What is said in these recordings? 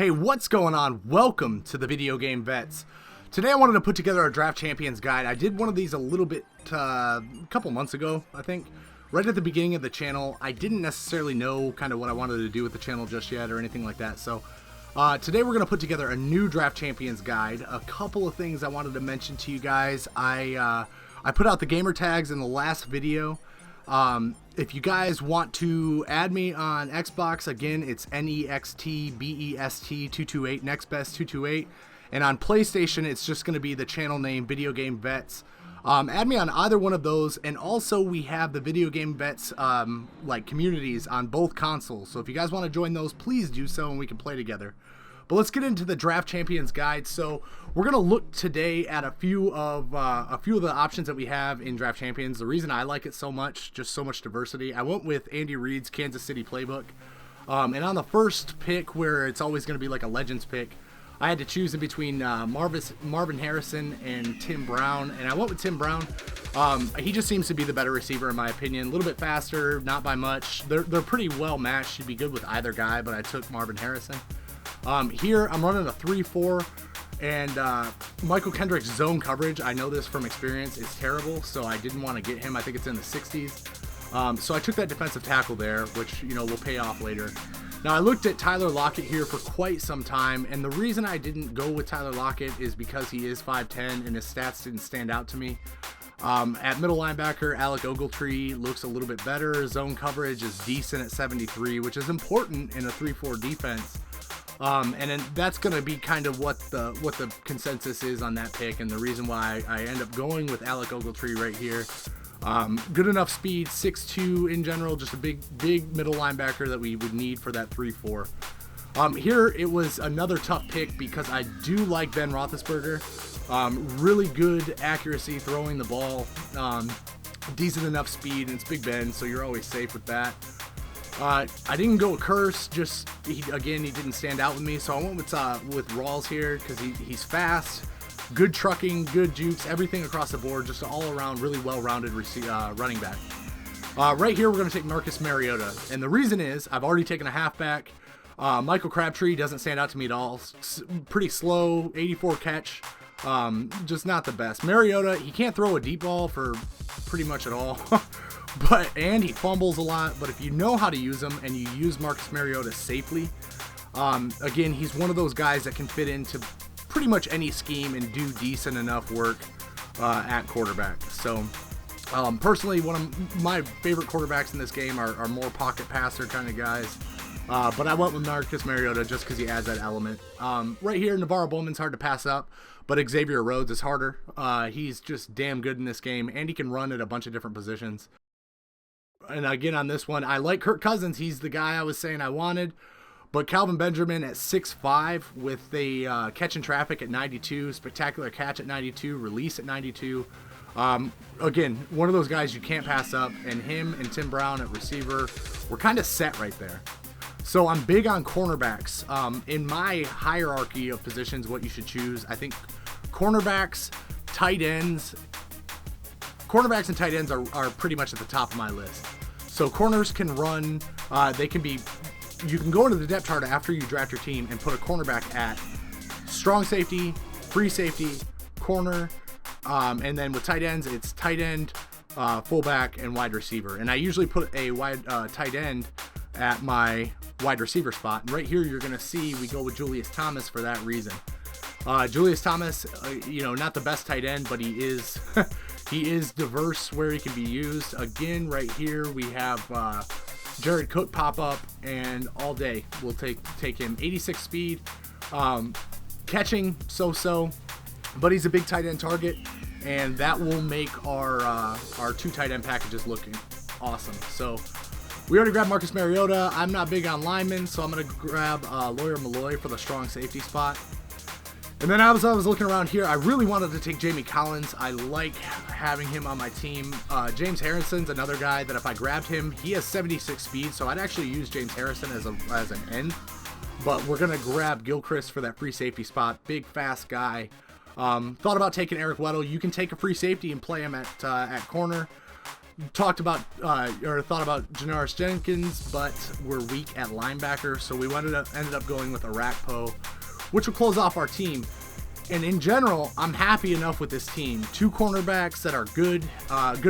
Hey, what's going on? Welcome to the VideoGame Vets. Today I wanted to put together a Draft Champions guide. I did one of these a little bit, a couple months ago, I think. Right at the beginning of the channel. I didn't necessarily know kind of what I wanted to do with the channel just yet or anything like that. So today we're going to put together a new Draft Champions guide. A couple of things I wanted to mention to you guys. I put out the gamer tags in the last video. If you guys want to add me on Xbox, again, it's NEXTBEST228, NextBest228. And on PlayStation, it's just going to be the channel name, VideoGame Vets. Add me on either one of those. And also, we have the VideoGame Vets like communities on both consoles. So if you guys want to join those, please do so and we can play together. But let's get into the Draft Champions guide. So we're going to look today at a few of the options that we have in Draft Champions. The reason I like it so much, just so much diversity, I went with Andy Reid's Kansas City playbook. And on the first pick, where it's always going to be like a Legends pick, I had to choose in between Marvin Harrison and Tim Brown. And I went with Tim Brown. He just seems to be the better receiver in my opinion. A little bit faster, not by much. They're pretty well matched. You'd be good with either guy, but I took Marvin Harrison. Here I'm running a 3-4, and Michael Kendrick's zone coverage, I know this from experience, is terrible, so I didn't want to get him. I think it's in the 60s. So I took that defensive tackle there, which, you know, will pay off later. Now I looked at Tyler Lockett here for quite some time, and the reason I didn't go with Tyler Lockett is because he is 5'10", and his stats didn't stand out to me. At middle linebacker, Alec Ogletree looks a little bit better. Zone coverage is decent at 73, which is important in a 3-4 defense. And then that's going to be kind of what the consensus is on that pick, and the reason why I end up going with Alec Ogletree right here. Good enough speed, 6'2" in general, just a big middle linebacker that we would need for that 3-4. Here it was another tough pick because I do like Ben Roethlisberger. Really good accuracy throwing the ball, decent enough speed, and it's Big Ben, so you're always safe with that. I didn't go with Curse, just he didn't stand out with me, so I went with Rawls here because he's fast, good trucking, good jukes, everything across the board, just an all-around really well-rounded running back. Right here we're going to take Marcus Mariota, and the reason is I've already taken a halfback. Michael Crabtree doesn't stand out to me at all. Pretty slow, 84 catch, just not the best. Mariota, he can't throw a deep ball for pretty much at all. And he fumbles a lot, but if you know how to use him and you use Marcus Mariota safely, again, he's one of those guys that can fit into pretty much any scheme and do decent enough work at quarterback. So personally, one of my favorite quarterbacks in this game are more pocket passer kind of guys, but I went with Marcus Mariota just because he adds that element. Right here, Navarro Bowman's hard to pass up, but Xavier Rhodes is harder. He's just damn good in this game, and he can run at a bunch of different positions. And again, on this one, I like Kirk Cousins. He's the guy I was saying I wanted. But Calvin Benjamin at 6'5", with a catch in traffic at 92, spectacular catch at 92, release at 92. Again, one of those guys you can't pass up. And him and Tim Brown at receiver, we're kind of set right there. So I'm big on cornerbacks. In my hierarchy of positions, what you should choose, I think cornerbacks, tight ends. Cornerbacks and tight ends are pretty much at the top of my list. So corners can run, you can go into the depth chart after you draft your team and put a cornerback at strong safety, free safety, corner, and then with tight ends, it's tight end, fullback, and wide receiver. And I usually put a tight end at my wide receiver spot. And right here you're going to see we go with Julius Thomas for that reason. Julius Thomas, not the best tight end, but he is he is diverse where he can be used. Again, right here we have Jared Cook pop up, and all day we'll take him. 86 speed, catching so, but he's a big tight end target, and that will make our two tight end packages looking awesome. So we already grabbed Marcus Mariota. I'm not big on linemen, so I'm going to grab Lawyer Malloy for the strong safety spot. And then as I was looking around here, I really wanted to take Jamie Collins. I like having him on my team. James Harrison's another guy that if I grabbed him, he has 76 speed, so I'd actually use James Harrison as an end. But we're going to grab Gilchrist for that free safety spot. Big, fast guy. Thought about taking Eric Weddle. You can take a free safety and play him at corner. talked about or thought about Janoris Jenkins, but we're weak at linebacker, so we ended up going with Arakpo, which will close off our team. And in general, I'm happy enough with this team. 2 cornerbacks that are good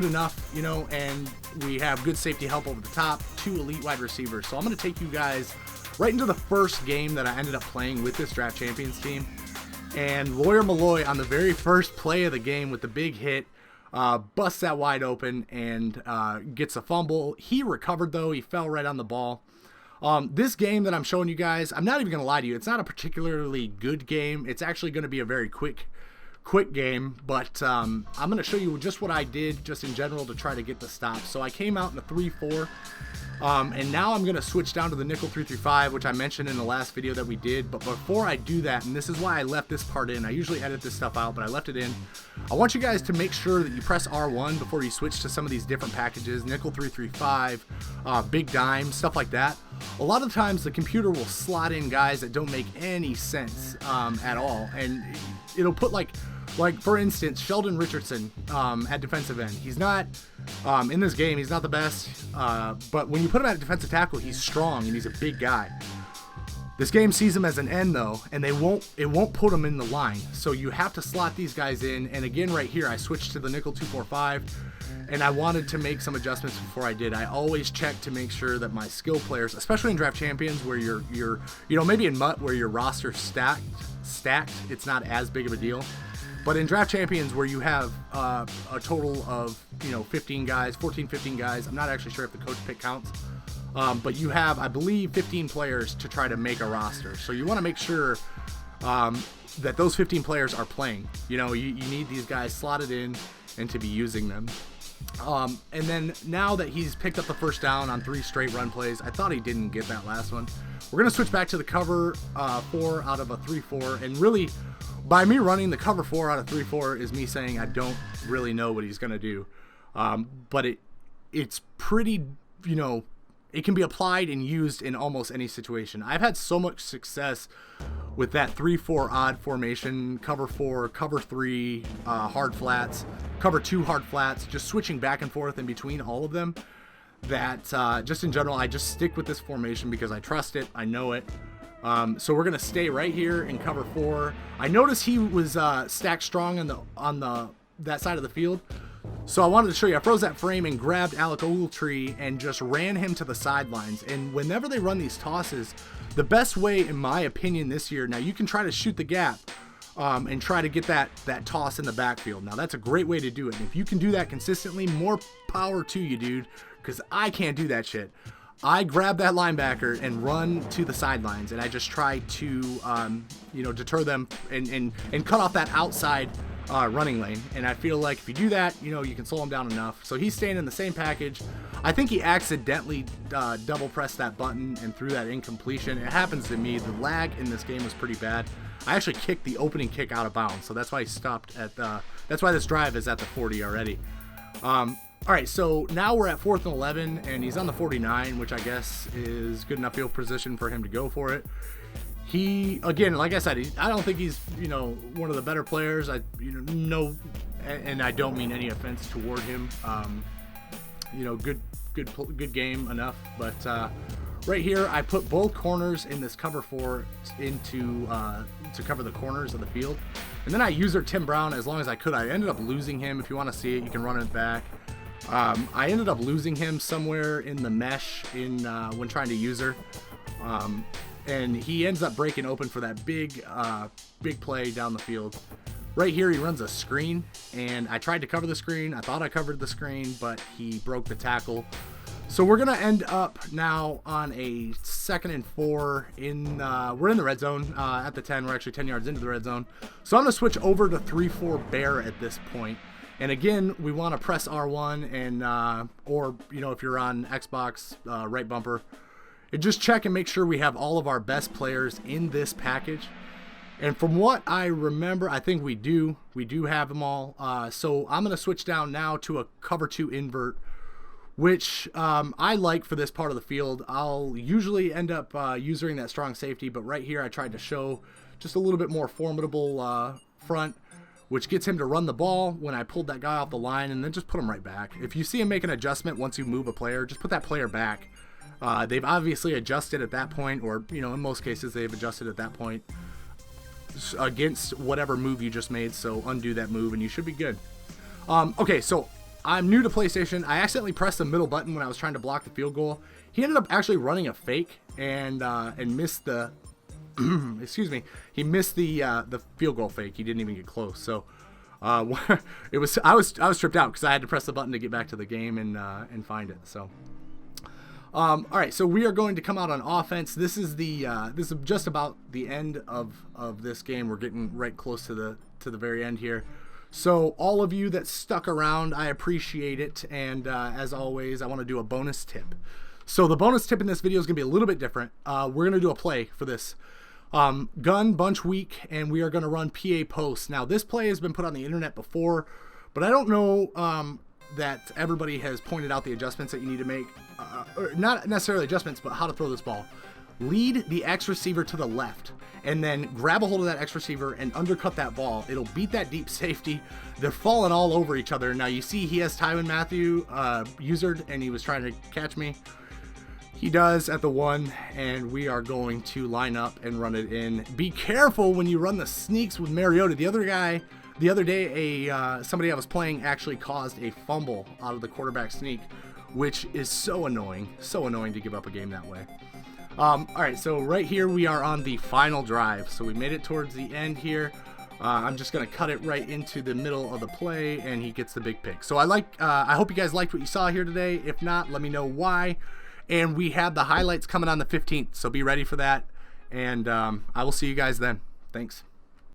enough, you know, and we have good safety help over the top, 2 elite wide receivers. So I'm going to take you guys right into the first game that I ended up playing with this Draft Champions team. And Lawyer Malloy on the very first play of the game with the big hit, busts that wide open and gets a fumble. He recovered though. He fell right on the ball. This game that I'm showing you guys, I'm not even going to lie to you. It's not a particularly good game. It's actually going to be a very quick game, but I'm going to show you just what I did just in general to try to get the stop. So I came out in a 3-4, and now I'm going to switch down to the nickel 3-3-5, which I mentioned in the last video that we did. But before I do that, and this is why I left this part in, I usually edit this stuff out, but I left it in. I want you guys to make sure that you press R1 before you switch to some of these different packages, nickel 3-3-5, big dime, stuff like that. A lot of times the computer will slot in guys that don't make any sense at all, and it'll put like for instance, Sheldon Richardson at defensive end. He's not in this game. He's not the best, but when you put him at defensive tackle, he's strong and he's a big guy. This game sees him as an end though, and it won't put him in the line. So you have to slot these guys in. And again, right here, I switched to the nickel 2-4-5. And I wanted to make some adjustments before I did. I always check to make sure that my skill players, especially in Draft Champions where you're you know, maybe in MUT where your roster's stacked, it's not as big of a deal. But in Draft Champions where you have a total of, you know, 15 guys, 14, 15 guys, I'm not actually sure if the coach pick counts, but you have, I believe, 15 players to try to make a roster. So you want to make sure that those 15 players are playing. You know, you need these guys slotted in and to be using them. And then now that he's picked up the first down on 3 straight run plays, I thought he didn't get that last one. We're going to switch back to the cover 4 out of a 3-4. And really, by me running the cover 4 out of 3-4 is me saying I don't really know what he's going to do. But it's pretty, you know, it can be applied and used in almost any situation. I've had so much success with that 3-4 odd formation, cover 4, cover 3, hard flats, cover 2 hard flats, just switching back and forth in between all of them, that just in general, I just stick with this formation because I trust it, I know it. So we're going to stay right here in cover 4. I noticed he was stacked strong on that side of the field. So I wanted to show you, I froze that frame and grabbed Alec Ogletree and just ran him to the sidelines. And whenever they run these tosses, the best way, in my opinion, this year, now you can try to shoot the gap and try to get that toss in the backfield. Now that's a great way to do it. And if you can do that consistently, more power to you, dude, because I can't do that shit. I grab that linebacker and run to the sidelines, and I just try to, you know, deter them and cut off that outside running lane. And I feel like if you do that, you know, you can slow him down enough. So he's staying in the same package. I think he accidentally double pressed that button and threw that incompletion. It happens to me. The lag in this game was pretty bad. I actually kicked the opening kick out of bounds, so that's why he stopped at that's why this drive is at the 40 already. All right, so now we're at 4th and 11, and he's on the 49, which I guess is good enough field position for him to go for it. He, again, like I said, I don't think he's, you know, one of the better players. And I don't mean any offense toward him. You know, good game enough. But right here, I put both corners in this cover 4 into to cover the corners of the field, and then I user Tim Brown as long as I could. I ended up losing him. If you want to see it, you can run it back. I ended up losing him somewhere in the mesh when trying to user. And he ends up breaking open for that big play down the field. Right here, he runs a screen, and I tried to cover the screen. I thought I covered the screen, but he broke the tackle. So we're gonna end up now on a 2nd and 4 we're in the red zone at the 10. We're actually 10 yards into the red zone. So I'm gonna switch over to 3-4 bear at this point. And again, we want to press R1 and or, you know, if you're on Xbox, right bumper. And just check and make sure we have all of our best players in this package. And from what I remember, I think we do have them all. So I'm going to switch down now to a cover 2 invert, which I like for this part of the field. I'll usually end up using that strong safety, but right here I tried to show just a little bit more formidable front which gets him to run the ball when I pulled that guy off the line, and then just put him right back. If you see him make an adjustment once you move a player, just put that player back. They've obviously adjusted at that point, or, you know, in most cases they've adjusted at that point against whatever move you just made, so undo that move and you should be good. Okay, so I'm new to PlayStation. I accidentally pressed the middle button when I was trying to block the field goal. He ended up actually running a fake and missed the excuse me. He missed the field goal fake. He didn't even get close. So I was tripped out because I had to press the button to get back to the game and find it. So all right, so we are going to come out on offense. This is just about the end of this game. We're getting right close to the very end here. So all of you that stuck around, I appreciate it. And as always, I want to do a bonus tip. So the bonus tip in this video is going to be a little bit different. We're going to do a play for this. Gun bunch week, and we are going to run PA post. Now this play has been put on the internet before, but I don't know that everybody has pointed out the adjustments that you need to make. Or not necessarily adjustments, but how to throw this ball. Lead the X receiver to the left, and then grab a hold of that X receiver and undercut that ball. It'll beat that deep safety. They're falling all over each other. Now you see he has Tyron Matthew usered, and he was trying to catch me. He does at the 1, and we are going to line up and run it in. Be careful when you run the sneaks with Mariota. The other day, somebody I was playing actually caused a fumble out of the quarterback sneak, which is so annoying to give up a game that way. All right, so right here we are on the final drive. So we made it towards the end here. I'm just gonna cut it right into the middle of the play, and he gets the big pick. So I hope you guys liked what you saw here today. If not, let me know why. And we have the highlights coming on the 15th, so be ready for that. And I will see you guys then. Thanks.